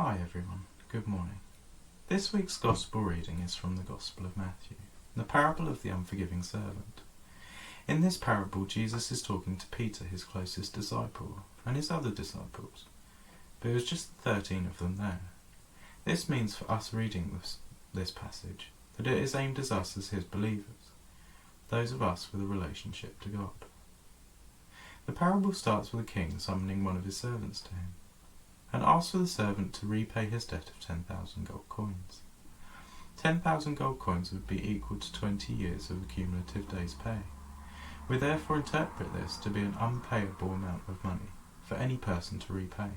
Hi everyone, good morning. This week's Gospel reading is from the Gospel of Matthew, the parable of the unforgiving servant. In this parable, Jesus is talking to Peter, his closest disciple, and his other disciples, but it was just 13 of them there. This means for us reading this passage that it is aimed at us as his believers, those of us with a relationship to God. The parable starts with a king summoning one of his servants to him, and asks for the servant to repay his debt of 10,000 gold coins. 10,000 gold coins would be equal to 20 years of accumulative days' pay. We therefore interpret this to be an unpayable amount of money for any person to repay.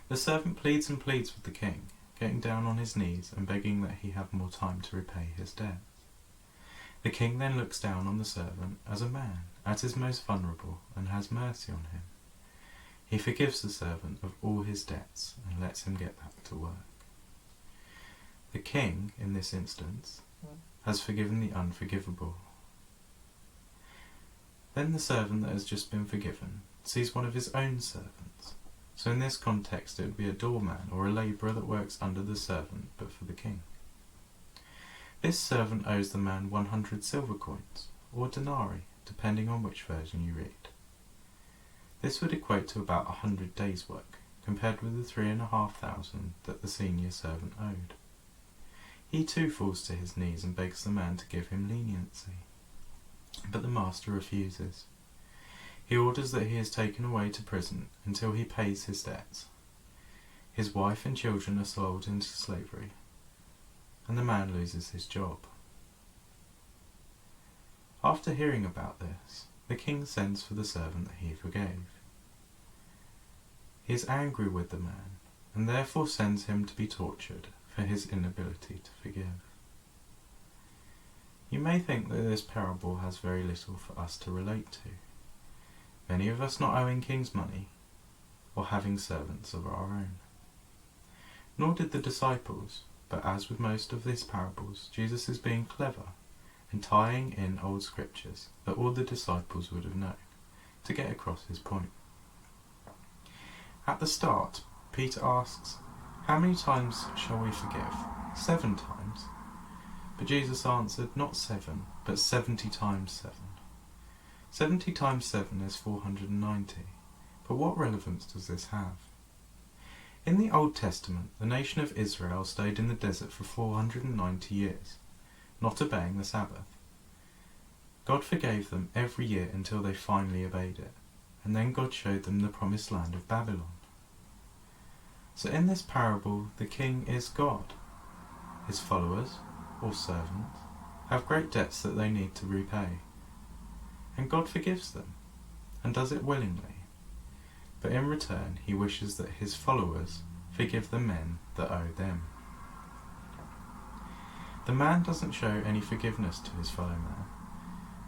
The servant pleads and pleads with the king, getting down on his knees and begging that he have more time to repay his debts. The king then looks down on the servant as a man, at his most vulnerable, and has mercy on him. He forgives the servant of all his debts and lets him get back to work. The king, in this instance, has forgiven the unforgivable. Then the servant that has just been forgiven sees one of his own servants. So in this context it would be a doorman or a labourer that works under the servant but for the king. This servant owes the man 100 silver coins, or denarii, depending on which version you read. This would equate to about 100 days' work, compared with the 3,500 that the senior servant owed. He too falls to his knees and begs the man to give him leniency, but the master refuses. He orders that he is taken away to prison until he pays his debts. His wife and children are sold into slavery, and the man loses his job. After hearing about this, the king sends for the servant that he forgave. He is angry with the man, and therefore sends him to be tortured for his inability to forgive. You may think that this parable has very little for us to relate to, many of us not owing kings money, or having servants of our own. Nor did the disciples, but as with most of these parables, Jesus is being clever and tying in old scriptures that all the disciples would have known, to get across his point. At the start, Peter asks, "How many times shall we forgive? 7 times?" But Jesus answered, not 7, but 70 times 7. 70 times 7 is 490, but what relevance does this have? In the Old Testament, the nation of Israel stayed in the desert for 490 years, not obeying the Sabbath. God forgave them every year until they finally obeyed it, and then God showed them the promised land of Babylon. So in this parable, the king is God. His followers, or servants, have great debts that they need to repay, and God forgives them, and does it willingly. But in return, he wishes that his followers forgive the men that owe them. The man doesn't show any forgiveness to his fellow man,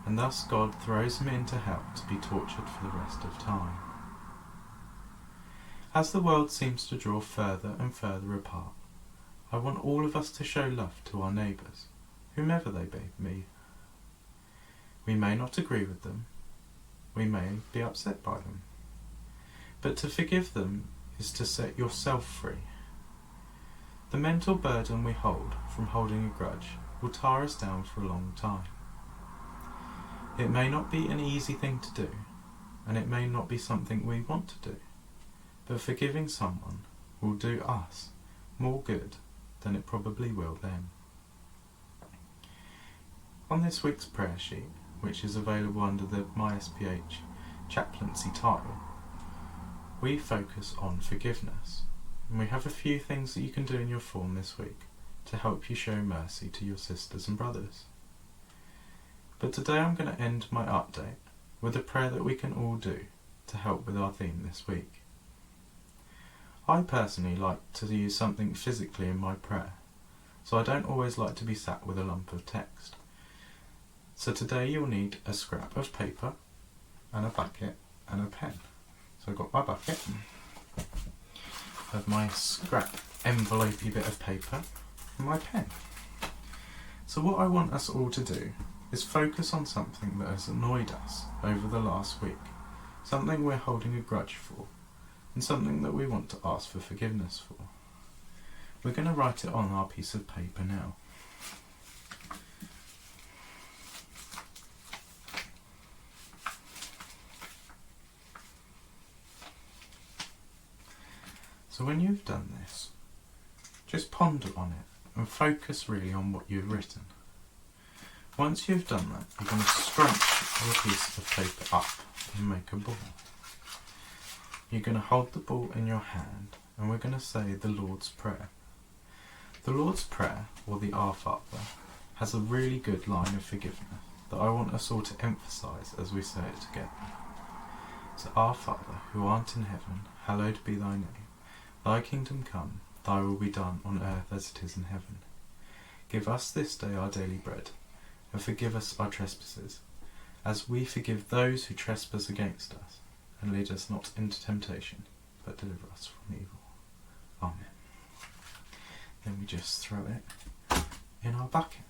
and thus God throws him into hell to be tortured for the rest of time. As the world seems to draw further and further apart, I want all of us to show love to our neighbours, whomever they be. We may not agree with them, we may be upset by them, but to forgive them is to set yourself free. The mental burden we hold from holding a grudge will tire us down for a long time. It may not be an easy thing to do, and it may not be something we want to do, but forgiving someone will do us more good than it probably will them. On this week's prayer sheet, which is available under the MySPH chaplaincy title, we focus on forgiveness, and we have a few things that you can do in your form this week to help you show mercy to your sisters and brothers. But today I'm going to end my update with a prayer that we can all do to help with our theme this week. I personally like to use something physically in my prayer, so I don't always like to be sat with a lump of text. So today you'll need a scrap of paper and a bucket and a pen. So I've got my bucket, I have my scrap envelopey bit of paper and my pen. So what I want us all to do is focus on something that has annoyed us over the last week, something we're holding a grudge for, and something that we want to ask for forgiveness for. We're going to write it on our piece of paper now. So when you've done this, just ponder on it and focus really on what you've written. Once you've done that, you're going to scrunch your piece of paper up and make a ball. You're going to hold the ball in your hand and we're going to say the Lord's Prayer. The Lord's Prayer, or the Our Father, has a really good line of forgiveness that I want us all to emphasise as we say it together. So, Our Father, who art in heaven, hallowed be thy name. Thy kingdom come, thy will be done on earth as it is in heaven. Give us this day our daily bread, and forgive us our trespasses, as we forgive those who trespass against us. And lead us not into temptation, but deliver us from evil. Amen. Then we just throw it in our bucket.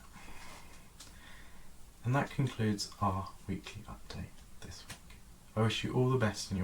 And that concludes our weekly update this week. I wish you all the best in your